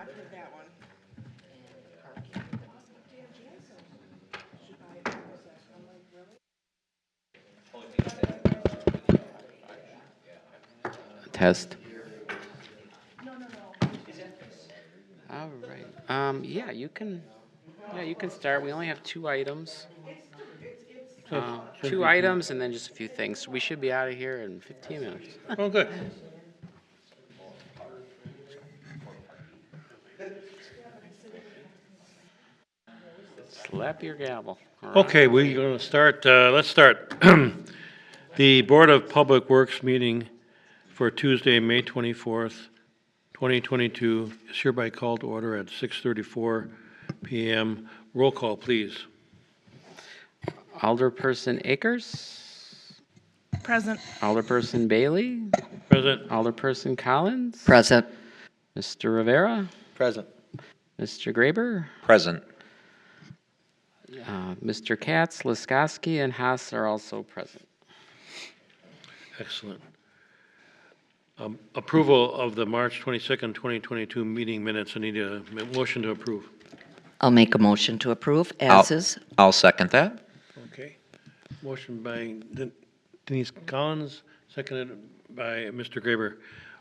not for that one. Test. All right. Yeah, you can. Yeah, you can start. We only have two items. Two items and then just a few things. So we should be out of here in 15 minutes. Oh, good. Slap your gavel. All right. Okay, we're going to start, let's start. The Board of Public Works meeting for Tuesday, May 24th, 2022 is hereby called to order at 6:34 PM. Roll call, please. Alderperson Akers, Present. Alderperson Bailey, Present. Alderperson Collins, Present. Mr. Rivera, Present. Mr. Graber, Present. Mr. Katz, Laskowski, and Haas are also present. Excellent. Approval of the March 22nd, 2022 meeting minutes. I need a motion to approve. I'll make a motion to approve as is. I'll second that. Okay. Motion by Denise Collins, seconded by Mr. Graber.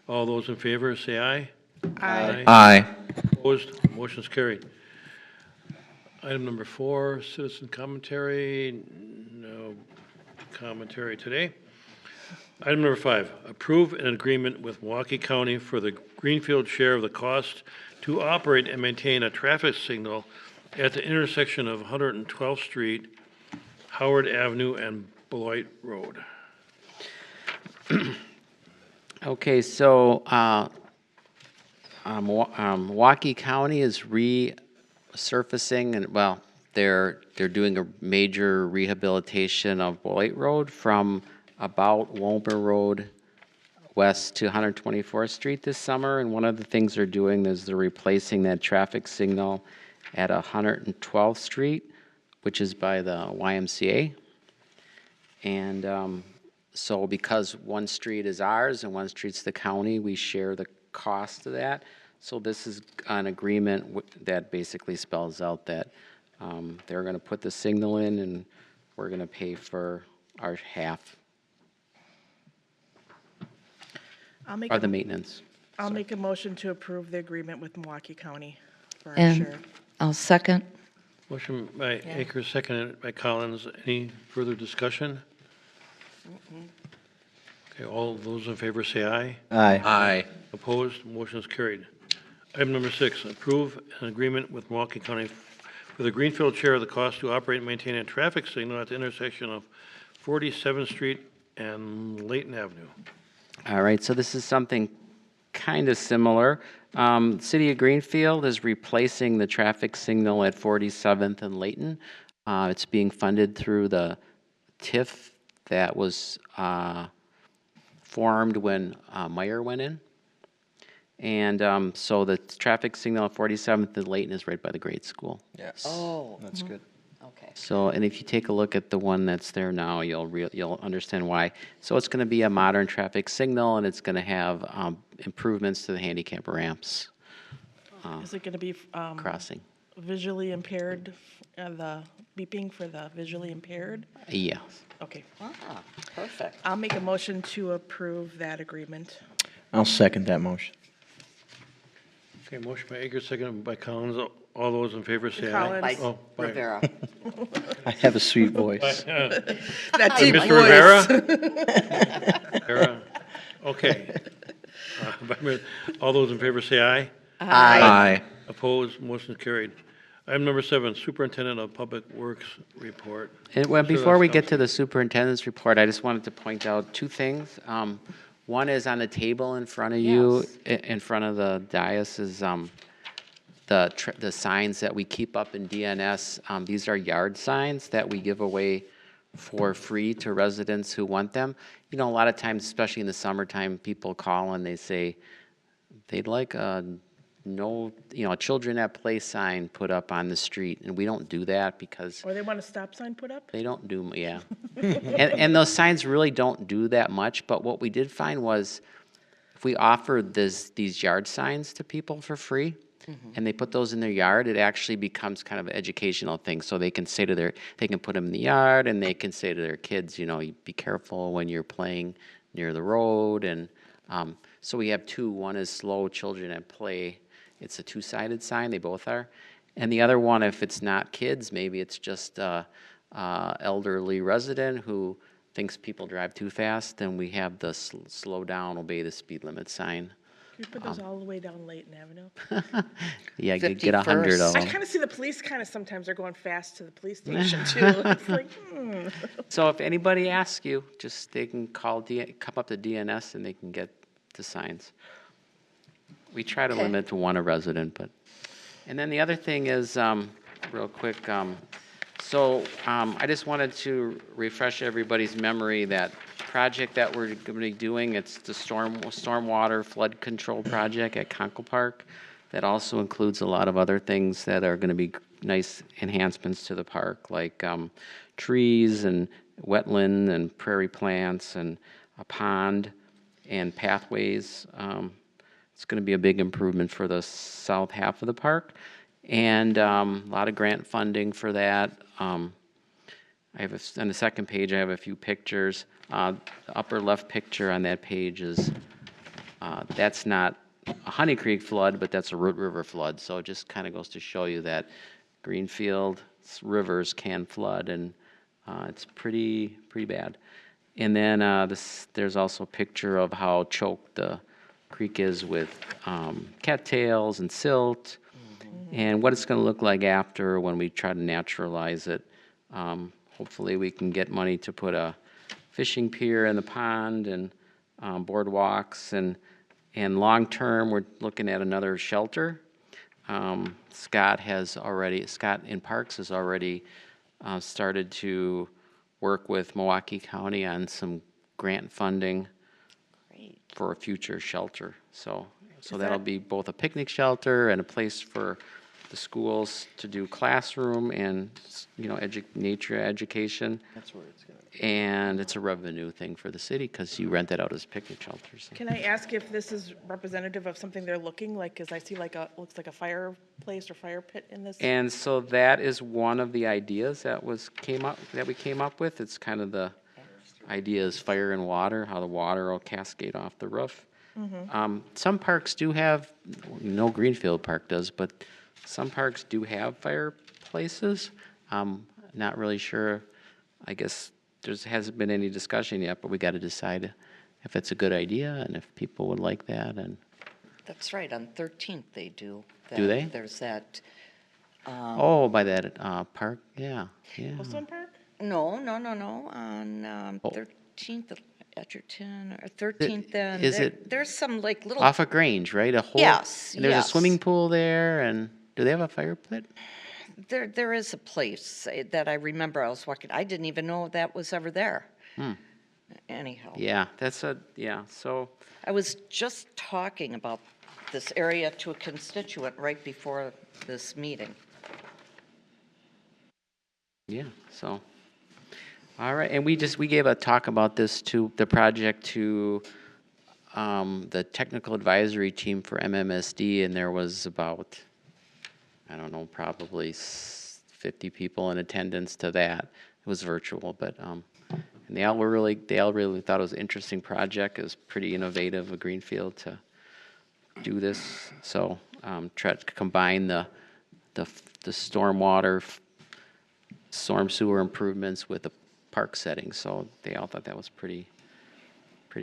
All those in favor, say aye. Aye. Aye. Opposed? Motion's carried. Item number 4, citizen commentary. No commentary today. Item number 5, approve an agreement with Milwaukee County for the Greenfield share of the cost to operate and maintain a traffic signal at the intersection of 112th Street, Howard Avenue, and Beloit Road. Okay, so Milwaukee County is resurfacing, and well, they're doing a major rehabilitation of Beloit Road from about Wilbur Road west to 124th Street this summer. And one of the things they're doing is they're replacing that traffic signal at 112th Street, which is by the YMCA. And so because one street is ours and one street's the county, we share the cost of that. So this is an agreement that basically spells out that they're going to put the signal in and we're going to pay for our half I'll of the maintenance. make a motion to approve the agreement with Milwaukee County for our And share. I'll second. Motion by Akers, seconded by Collins. Any further discussion? Okay, all those in favor say aye. Aye. Aye. Opposed? Motion is carried. Item number 6, approve an agreement with Milwaukee County for the Greenfield share of the cost to operate and maintain a traffic signal at the intersection of 47th Street and Layton Avenue. All right, so this is something kind of similar. City of Greenfield is replacing the traffic signal at 47th and Layton. It's being funded through the TIF that was formed when Meyer went in. And so the traffic signal at 47th and Layton is right by the grade school. Yes. Oh. That's good. Okay. So, and if you take a look at the one that's there now, you'll understand why. So it's going to be a modern traffic signal, and it's going to have improvements to the handicap ramps Is it going to be crossing. visually impaired, the beeping for the visually impaired? Yes. Okay. Ah, perfect. I'll make a motion to approve that agreement. I'll second that motion. Okay, motion by Akers, seconded by Collins. All those in favor say aye. Collins. Oh, by- Rivera. I have a sweet voice. That deep Mr. voice. Rivera? Okay. All those in favor say aye. Aye. Opposed? Motion is carried. Item number 7, Superintendent of Public Works report. And well, Mr. before we get Laskowski. to the superintendent's report, I just wanted to point out two things. One is on the table in front of you, in front of the dais, is the signs that we keep up in DNS. These are yard signs that we give away for free to residents who want them. You know, a lot of times, especially in the summertime, people call and they say they'd like a children at play sign put up on the street, and we don't do that because Or they want a stop sign put up? they don't do, yeah. and those signs really don't do that much, but what we did find was if we offered these yard signs to people for free, and they put those in their yard, it actually becomes kind of an educational thing. So they can say to they can put them in the yard, and they can say to their kids, you know, "You be careful when you're playing near the road." And so we have two. One is slow children at play. It's a two-sided sign. They both are. And the other one, if it's not kids, maybe it's just elderly resident who thinks people drive too fast, then we have the slow down, obey the speed limit sign. Can you put those all the way down Layton Avenue? Yeah, get 100 of I them. kind of see the police kind of sometimes are going fast to the police station too. It's like, So if anybody asks you, just they can come up to DNS and they can get the signs. We try to limit to one a resident, but, and then the other thing is, real quick, I just wanted to refresh everybody's memory that project that we're going to be doing, it's the stormwater flood control project at Conkle Park. That also includes a lot of other things that are going to be nice enhancements to the park, like trees and wetland and prairie plants and a pond and pathways. It's going to be a big improvement for the south half of the park, and a lot of grant funding for that. On the second page, I have a few pictures. The upper left picture on that page is, that's not a Honey Creek flood, but that's a Root River flood. So it just kind of goes to show you that Greenfield rivers can flood, and it's pretty bad. And then there's also a picture of how choked the creek is with cattails and silt, and what it's going to look like after when we try to naturalize it. Hopefully we can get money to put a fishing pier in the pond and boardwalks, and long term we're looking at another shelter. Scott in Parks has already started to work with Milwaukee County on some grant funding for a future shelter. So that'll be both a picnic shelter and a place for the schools to do classroom and, you know, nature education. That's where it's going to be. And it's a revenue thing for the city because you rent it out as picnic shelters. can I ask if this is representative of something they're looking like? Because I see looks like a fireplace or fire pit in this. And so that is one of the ideas that we came up with. It's kind of the idea is fire and water, how the water will cascade off the roof. Some parks do have, no Greenfield Park does, but some parks do have fireplaces. Not really sure. I guess there hasn't been any discussion yet, but we got to decide if it's a good idea and if people would like that. And That's right, on 13th they do. Do they? There's that, by that park, yeah. Wilson Park? no, on 13th of Edgerton, or 13th, and is it there's some like little, Off of Grange, right? A whole. Yes, And there's yes. a swimming pool there, and do they have a fire pit? there is a place that I remember I was walking, I didn't even know that was ever there. Anyhow. Yeah, so. I was just talking about this area to a constituent right before this meeting. Yeah, so, all right, and we gave a talk about this to, the project to the technical advisory team for MMSD, and there was about, I don't know, probably 50 people in attendance to that. It was virtual, but, and they all really thought it was an interesting project. It was pretty innovative of Greenfield to do this, so try to combine the stormwater, storm sewer improvements with the park setting, so they all thought that was pretty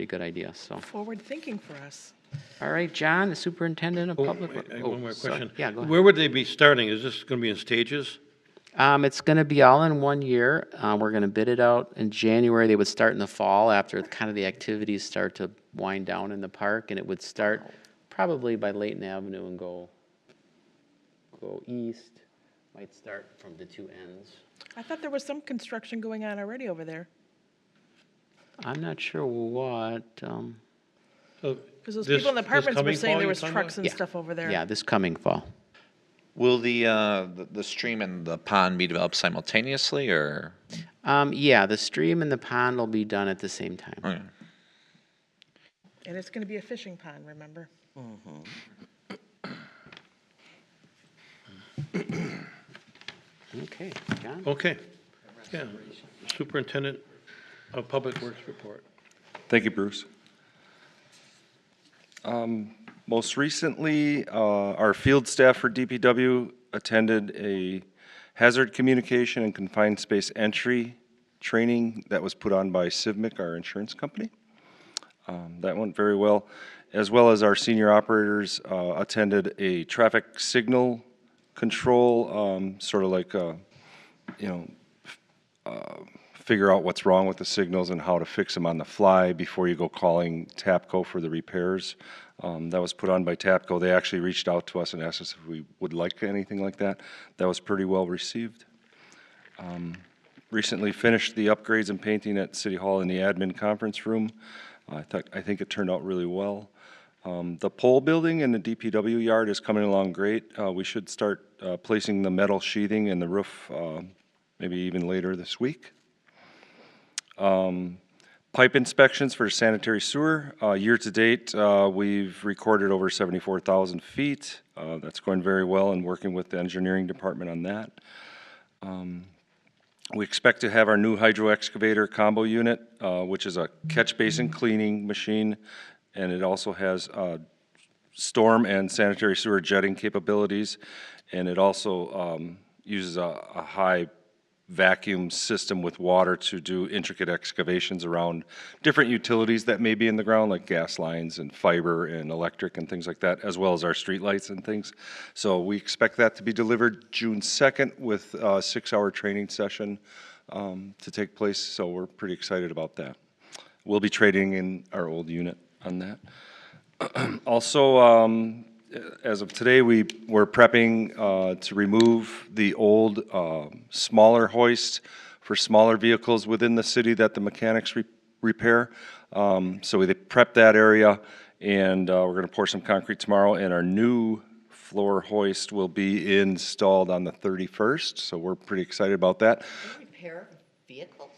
good idea, so. Forward thinking for us. All right, John, the superintendent of public. I have one more sorry. question. Yeah, go ahead. Where would they be starting? Is this going to be in stages? It's gonna be all in one year. We're gonna bid it out in January. They would start in the fall after kind of the activities start to wind down in the park, and it would start probably by Layton Avenue and go east. Might start from the two ends. I thought there was some construction going on already over there. I'm not sure what, So Because those this- people in the this apartments were coming saying fall, there you're was talking trucks about? and stuff over there. yeah, this coming fall. Will the stream and the pond be developed simultaneously, or? Yeah, the stream and the pond will be done at the same time. Okay. And it's going to be a fishing pond, remember? Okay, John? Okay. Yeah. Superintendent of Public Works report. Thank you, Bruce. Most recently, our field staff for DPW attended a hazard communication and confined space entry training that was put on by Civmic, our insurance company. That went very well, as our senior operators attended a traffic signal control, sort of like, you know, figure out what's wrong with the signals and how to fix them on the fly before you go calling TAPCO for the repairs. That was put on by TAPCO. They actually reached out to us and asked us if we would like anything like that. That was pretty well received. Recently finished the upgrades and painting at City Hall in the admin conference room. I think it turned out really well. The pole building in the DPW yard is coming along great. We should start placing the metal sheathing in the roof maybe even later this week. Pipe inspections for sanitary sewer. Year to date, we've recorded over 74,000 feet. That's going very well and working with the engineering department on that. We expect to have our new hydro excavator combo unit, which is a catch basin cleaning machine, and it also has storm and sanitary sewer jetting capabilities, and it also uses a high vacuum system with water to do intricate excavations around different utilities that may be in the ground, like gas lines and fiber and electric and things like that, as well as our street lights and things. So we expect that to be delivered June 2nd with a 6-hour training session to take place, so we're pretty excited about that. We'll be trading in our old unit on that. Also, as of today, we're prepping to remove the old smaller hoist for smaller vehicles within the city that the mechanics repair. So we prep that area, and we're going to pour some concrete tomorrow, and our new floor hoist will be installed on the 31st, so we're pretty excited about that. Repair vehicles?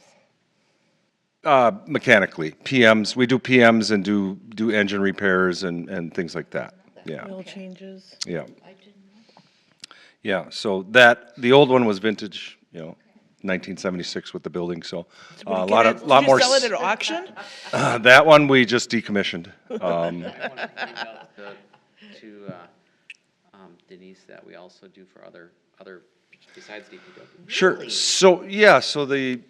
Mechanically, PMs, we do PMs and do engine repairs and things like that, yeah. Oil changes. Yeah, I didn't know. yeah, so the old one was vintage, 1976 with the building, so a lot more. Did you sell it at auction? That one we just decommissioned. I want to point out to Denise that we also do for other besides DPW. Sure, so, yeah, so the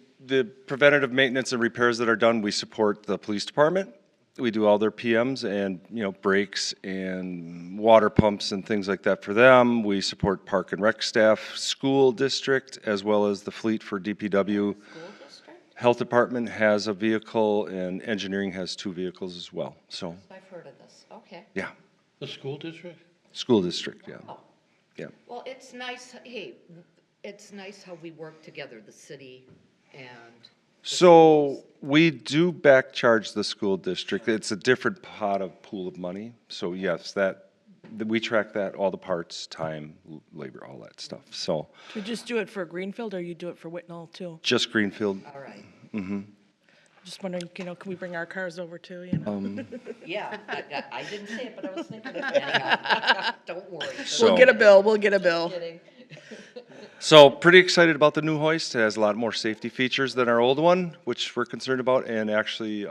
preventative maintenance and repairs that are done, we support the police department. We do all their PMs and, brakes and water pumps and things like that for them. We support park and rec staff, school district, as well as the fleet for DPW. School district? Health department has a vehicle and engineering has 2 vehicles as well, so, I've heard of this, okay. yeah, The school district? school district, yeah, Oh, yeah. well, it's nice, hey, it's nice how we work together, the city and. So we do back charge the school district. It's a different pot of pool of money. So yes, we track that, all the parts, time, labor, all that stuff. So Do you just do it for Greenfield or you do it for Whitnall too? just Greenfield. All right, Just wondering, can we bring our cars over too, yeah, I didn't say it, but I was thinking of it anyhow. Don't worry. So- We'll get a bill, we'll get a bill. Kidding. So pretty excited about the new hoist. It has a lot more safety features than our old one, which we're concerned about, and actually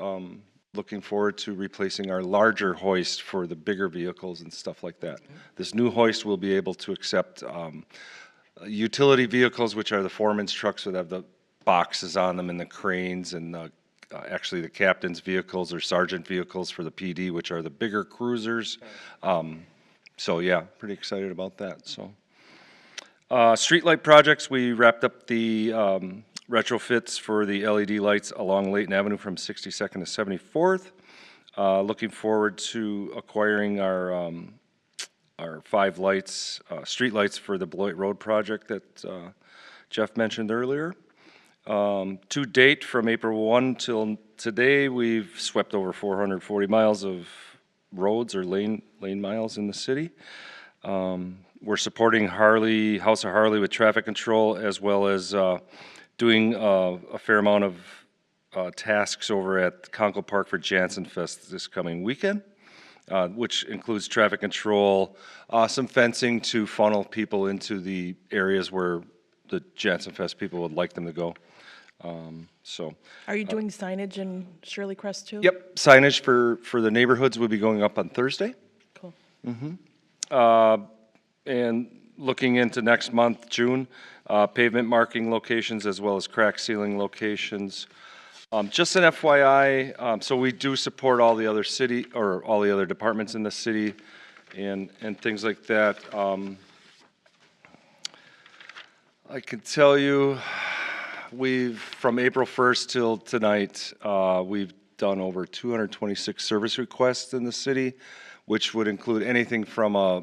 looking forward to replacing our larger hoist for the bigger vehicles and stuff like that. This new hoist will be able to accept utility vehicles, which are the foreman's trucks that have the boxes on them and the cranes, and actually the captain's vehicles or sergeant vehicles for the PD, which are the bigger cruisers. So yeah, pretty excited about that, so. Streetlight projects, we wrapped up the retrofits for the LED lights along Layton Avenue from 62nd to 74th. Looking forward to acquiring our 5 lights, street lights for the Beloit Road project that Jeff mentioned earlier. To date, from April 1 till today, we've swept over 440 miles of roads or lane miles in the city. We're supporting House of Harley with traffic control, as well as doing a fair amount of tasks over at Conkle Park for Jansen Fest this coming weekend, which includes traffic control, some fencing to funnel people into the areas where the Jansen Fest people would like them to go. So, Are you doing signage in Shirley Crest too? yep, signage for the neighborhoods will be going up on Thursday. Cool. And looking into next month, June, pavement marking locations as well as crack sealing locations. Just an FYI, so we do support all the other city, or all the other departments in the city and things like that. I can tell you, from April 1st till tonight, we've done over 226 service requests in the city, which would include anything from a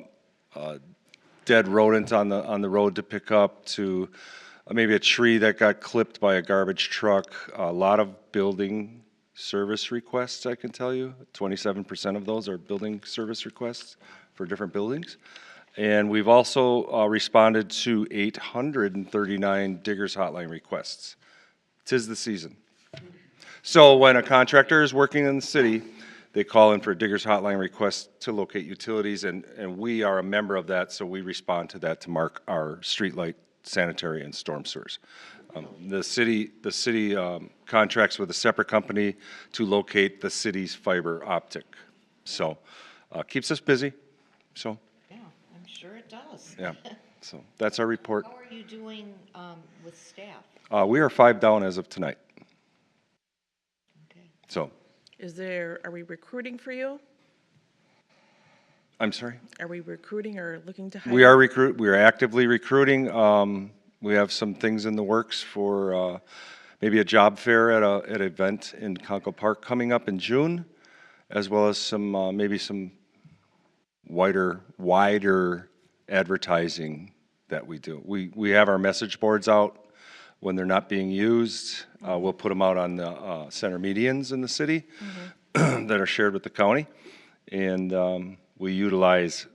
dead rodent on the road to pick up to maybe a tree that got clipped by a garbage truck. A lot of building service requests, I can tell you. 27% of those are building service requests for different buildings. And we've also responded to 839 Diggers Hotline requests. 'Tis the season. So when a contractor is working in the city, they call in for a Diggers Hotline request to locate utilities, and we are a member of that, so we respond to that to mark our streetlight, sanitary, and storm sewers. The city contracts with a separate company to locate the city's fiber optic. So, keeps us busy, so, Yeah, I'm sure it does. yeah. So, that's our report. How are you doing with staff? We are 5 down as of tonight, Okay. so, Are we recruiting for you? I'm sorry? Are we recruiting or looking to hire? We are actively recruiting. We have some things in the works for maybe a job fair at an event in Conkle Park coming up in June, as well as some maybe some wider advertising that we do. We have our message boards out when they're not being used. We'll put them out on the center medians in the city that are shared with the county, and we utilize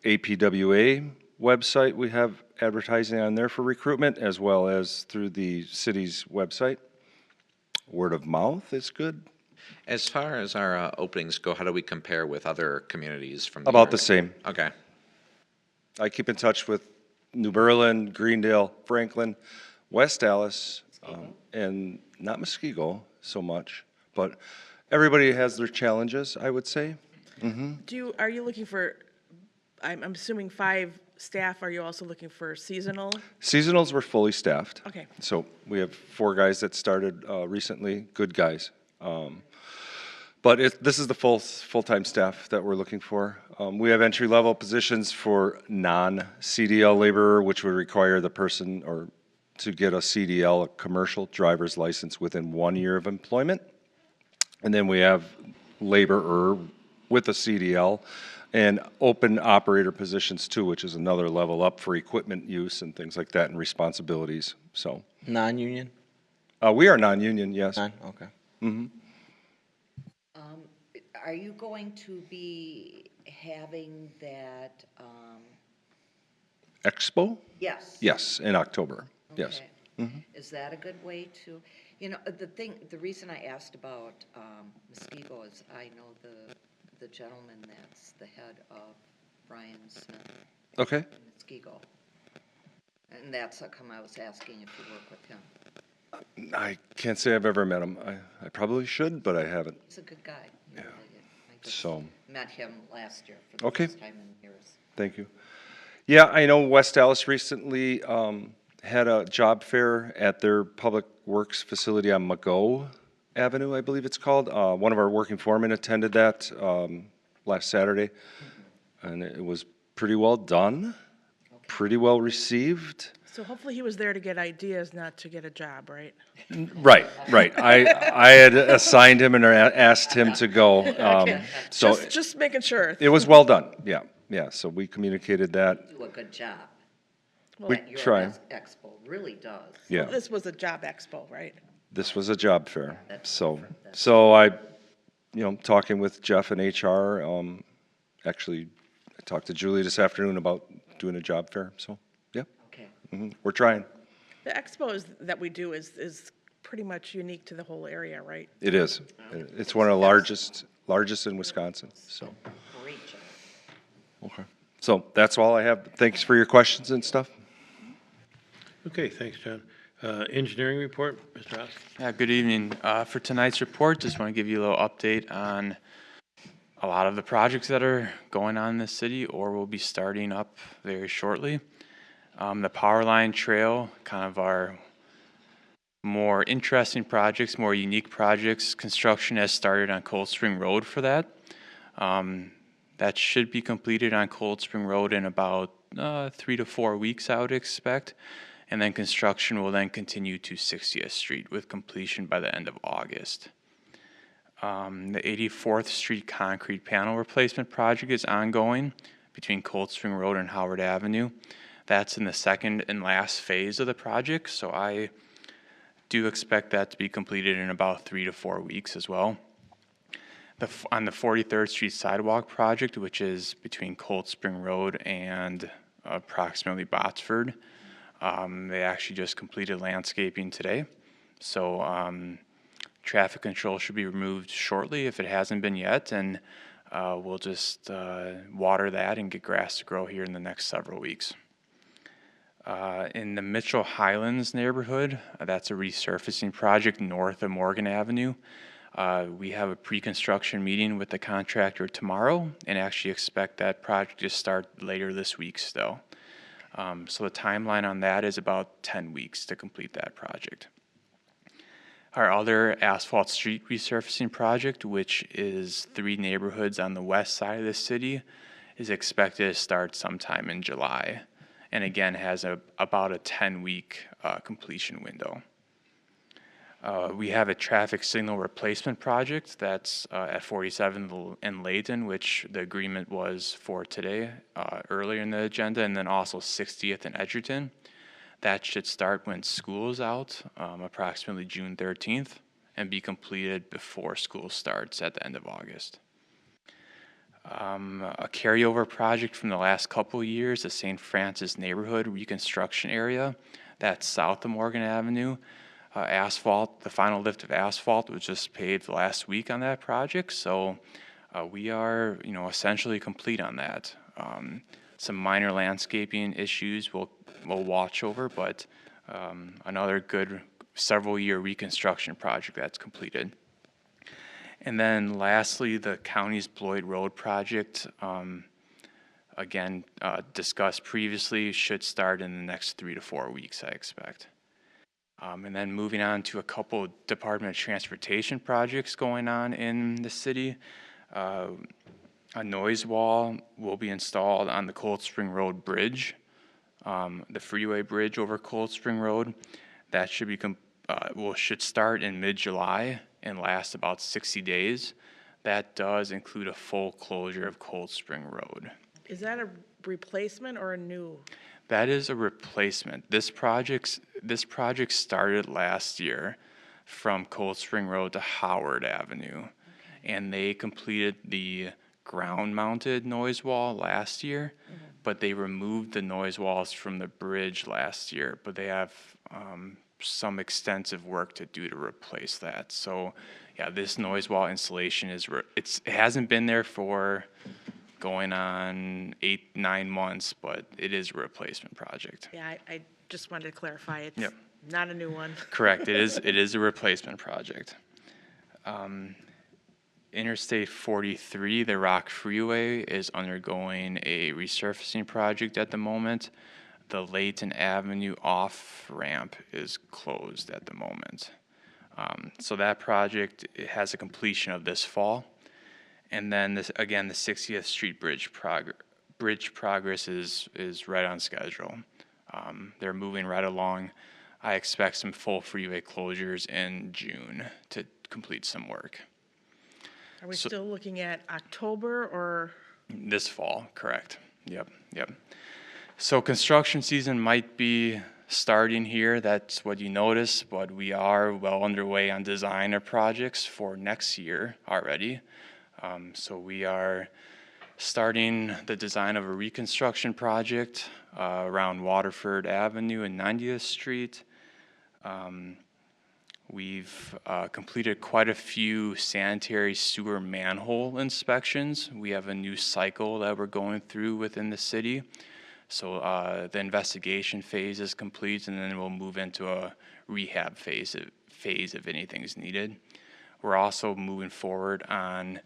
APWA website. We have advertising on there for recruitment, as well as through the city's website. Word of mouth is good. As far as our openings go, how do we compare with other communities from the About the area? same. Okay. I keep in touch with New Berlin, Greendale, Franklin, West Dallas, and not Muskego so much, but everybody has their challenges, I would say. Are you looking for, I'm assuming 5 staff, are you also looking for seasonal? Seasonals were fully staffed. Okay. So we have 4 guys that started recently, good guys. But this is the full-time staff that we're looking for. We have entry-level positions for non-CDL laborer, which would require the person or to get a CDL, a commercial driver's license, within 1 year of employment. And then we have laborer with a CDL and open operator positions too, which is another level up for equipment use and things like that and responsibilities. So Non-union? we are non-union, yes. None, okay. Are you going to be having that, Expo? yes? Yes, in October, yes. Okay. Is that a good way to, the reason I asked about Muskego is I know the gentleman that's the head of Brian Smith Okay. in Muskego. And that's how come I was asking if you work with him. I can't say I've ever met him. I probably should, but I haven't. He's a good guy. Yeah. I just So- met him last year for the Okay. first time in years. Thank you. Yeah, I know West Dallas recently had a job fair at their public works facility on Mago Avenue, I believe it's called. One of our working foremen attended that last Saturday, and it was pretty well done, pretty well received. So hopefully he was there to get ideas, not to get a job, right? Right. I had assigned him and asked him to go. So Just making sure. it was well done, yeah. So we communicated that. Do a good job. We At your try. Expo, really does. Yeah. This was a job expo, right? This was a job fair, That's so, different. That's so I, talking with Jeff and HR, actually, I talked to Julie this afternoon about doing a job fair, so, yeah, Okay. we're trying. The expos that we do is pretty much unique to the whole area, right? It is. It's one of the largest in Wisconsin, so, Great job. okay. So that's all I have. Thanks for your questions and stuff. Okay, thanks, John. Engineering report, Mr. Ost. Yeah, good evening. For tonight's report, just want to give you a little update on a lot of the projects that are going on in the city or will be starting up very shortly. The Power Line Trail, kind of our more interesting projects, more unique projects. Construction has started on Cold Spring Road for that. That should be completed on Cold Spring Road in about 3 to 4 weeks, I would expect. And then construction will then continue to 60th Street with completion by the end of August. The 84th Street concrete panel replacement project is ongoing between Cold Spring Road and Howard Avenue. That's in the second and last phase of the project, so I do expect that to be completed in about 3 to 4 weeks as well. On the 43rd Street sidewalk project, which is between Cold Spring Road and approximately Botsford, they actually just completed landscaping today. So traffic control should be removed shortly if it hasn't been yet, and we'll just water that and get grass to grow here in the next several weeks. In the Mitchell Highlands neighborhood, that's a resurfacing project north of Morgan Avenue. We have a pre-construction meeting with the contractor tomorrow and actually expect that project to start later this week still. So the timeline on that is about 10 weeks to complete that project. Our other asphalt street resurfacing project, which is 3 neighborhoods on the west side of the city, is expected to start sometime in July. And again, has about a 10-week completion window. We have a traffic signal replacement project that's at 47th and Layton, which the agreement was for today, earlier in the agenda, and then also 60th and Edgerton. That should start when school is out, approximately June 13th, and be completed before school starts at the end of August. A carryover project from the last couple of years, the St. Francis neighborhood reconstruction area, that's south of Morgan Avenue. Asphalt, the final lift of asphalt was just paved last week on that project, so we are, essentially complete on that. Some minor landscaping issues we'll watch over, but another good several-year reconstruction project that's completed. And then lastly, the county's Bloyd Road project, again, discussed previously, should start in the next 3 to 4 weeks, I expect. And then moving on to a couple of Department of Transportation projects going on in the city. A noise wall will be installed on the Cold Spring Road Bridge, the freeway bridge over Cold Spring Road. That should be should start in mid-July and last about 60 days. That does include a full closure of Cold Spring Road. Is that a replacement or a new? That is a replacement. This project started last year from Cold Spring Road to Howard Avenue, and they completed the ground-mounted noise wall last year, but they removed the noise walls from the bridge last year, but they have some extensive work to do to replace that. So yeah, this noise wall installation it hasn't been there for going on 8-9 months, but it is a replacement project. Yeah, I just wanted to clarify. It's Yep. not a new one. Correct. It is a replacement project. Interstate 43, the Rock Freeway, is undergoing a resurfacing project at the moment. The Layton Avenue off-ramp is closed at the moment. So that project has a completion of this fall. And then the 60th Street bridge progress is right on schedule. They're moving right along. I expect some full freeway closures in June to complete some work. Are we still looking at October or? This fall, correct. Yep. So construction season might be starting here. That's what you notice, but we are well underway on design of projects for next year already. So we are starting the design of a reconstruction project around Waterford Avenue and 90th Street. We've completed quite a few sanitary sewer manhole inspections. We have a new cycle that we're going through within the city So the investigation phase is complete, and then we'll move into a rehab phase if anything is needed. We're also moving forward on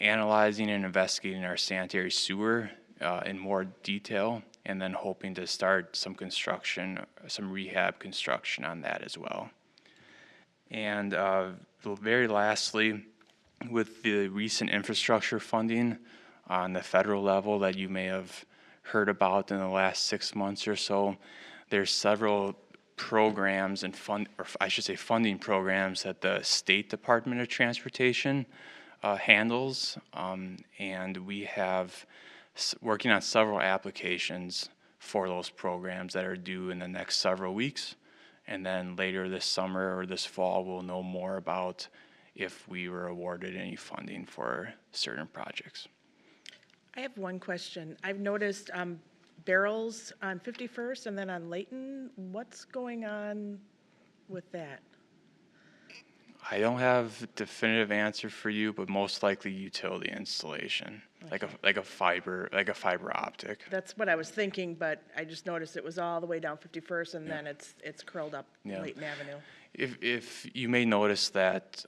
analyzing and investigating our sanitary sewer in more detail, and then hoping to start some construction, some rehab construction on that as well. And very lastly, with the recent infrastructure funding on the federal level that you may have heard about in the last 6 months or so, there's several programs and funding programs that the State Department of Transportation handles, and we have working on several applications for those programs that are due in the next several weeks. And then later this summer or this fall, we'll know more about if we were awarded any funding for certain projects. I have one question. I've noticed barrels on 51st and then on Layton. What's going on with that? I don't have a definitive answer for you, but most likely utility installation, like a fiber optic. That's what I was thinking, but I just noticed it was all the way down 51st and then it's curled up Yeah. Layton Avenue. If you may notice that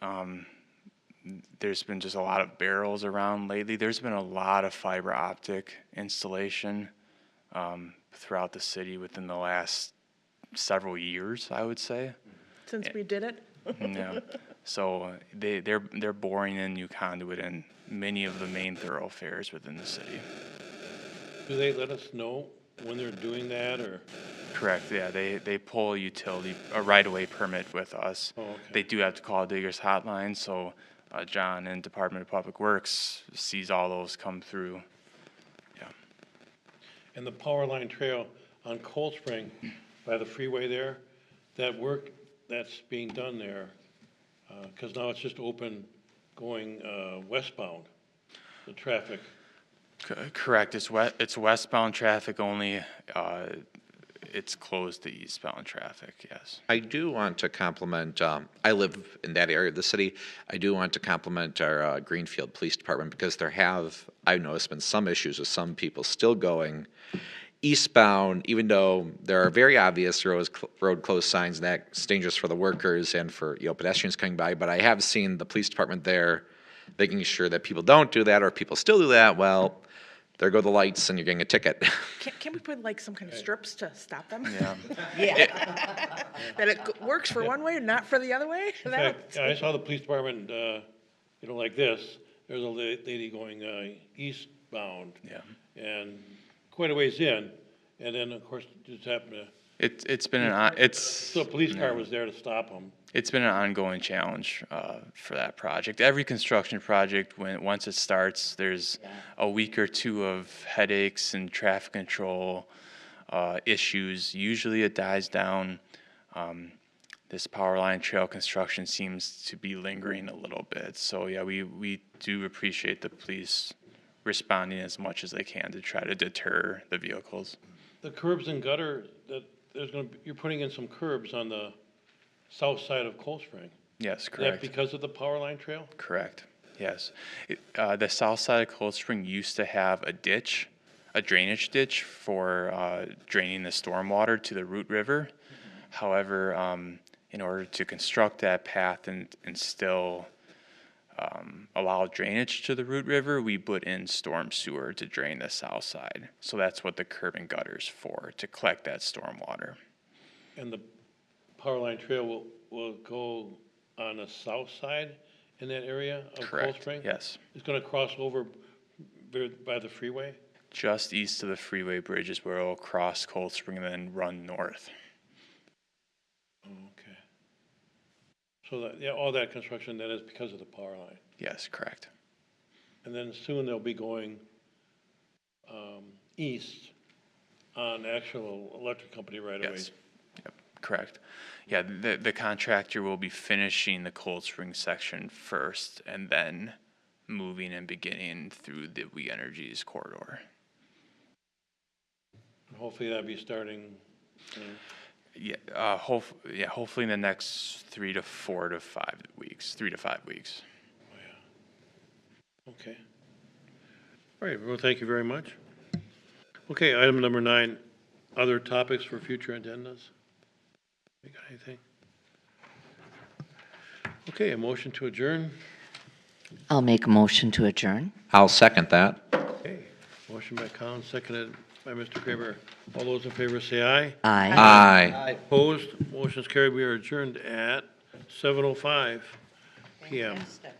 there's been just a lot of barrels around lately. There's been a lot of fiber optic installation throughout the city within the last several years, I would say. Since we did it? Yeah. So they're boring in new conduit in many of the main thoroughfares within the city. Do they let us know when they're doing that, or? Correct, yeah, they pull a right-of-way permit with us. Oh, okay. They do have to call a digger's hotline, so John in Department of Public Works sees all those come through. Yeah, And the power line trail on Cold Spring by the freeway there, that work that's being done there, because now it's just open going westbound, the traffic. correct, it's westbound traffic only, it's closed to eastbound traffic, yes. I do want to compliment, I live in that area of the city. I do want to compliment our Greenfield Police Department because I've noticed been some issues with some people still going eastbound, even though there are very obvious road closed signs and that's dangerous for the workers and for, pedestrians coming by. But I have seen the police department there making sure that people don't do that, or if people still do that, well, there go the lights and you're getting a ticket. Can't we put like some kind of strips to stop them? Yeah, Yeah. That it works for one way and not for the other way? In fact, I saw the police department, like this. There's a lady going eastbound. yeah. And quite a ways in, and then, of course, just happened to, It's been so a police car was there to stop them. It's been an ongoing challenge for that project. Every construction project, once it starts, there's a week or two of headaches and traffic control issues. Usually it dies down. This power line trail construction seems to be lingering a little bit. So yeah, we do appreciate the police responding as much as they can to try to deter the vehicles. The curbs and gutter, you're putting in some curbs on the south side of Cold Spring. Yes, Is that correct. because of the power line trail? Correct. Yes. The south side of Cold Spring used to have a drainage ditch for draining the stormwater to the Root River. However, in order to construct that path and still allow drainage to the Root River, we put in storm sewer to drain the south side. So that's what the curb and gutter's for, to collect that stormwater. And the power line trail will go on the south side in that area of Cold Correct. Spring? Yes. It's gonna cross over by the freeway? Just east of the freeway bridge is where it'll cross Cold Spring and then run north. Okay. So all that construction, that is because of the power line. Yes, correct. And then soon they'll be going east on actual electric company right away. Yes. Yep, correct. Yeah, the contractor will be finishing the Cold Spring section first and then moving and beginning through the We Energies corridor. Hopefully that'll be starting, Yeah, hopefully in the next 3 to 5 weeks. okay. All right, well, thank you very much. Okay, item number 9, other topics for future agendas. You got anything? Okay, a motion to adjourn. I'll make a motion to adjourn. I'll second that. Okay, motion by Collins, seconded by Mr. Kramer. All those in favor say aye. Aye. Aye. Opposed, motion's carried. We are adjourned at 7:05 PM. Fantastic.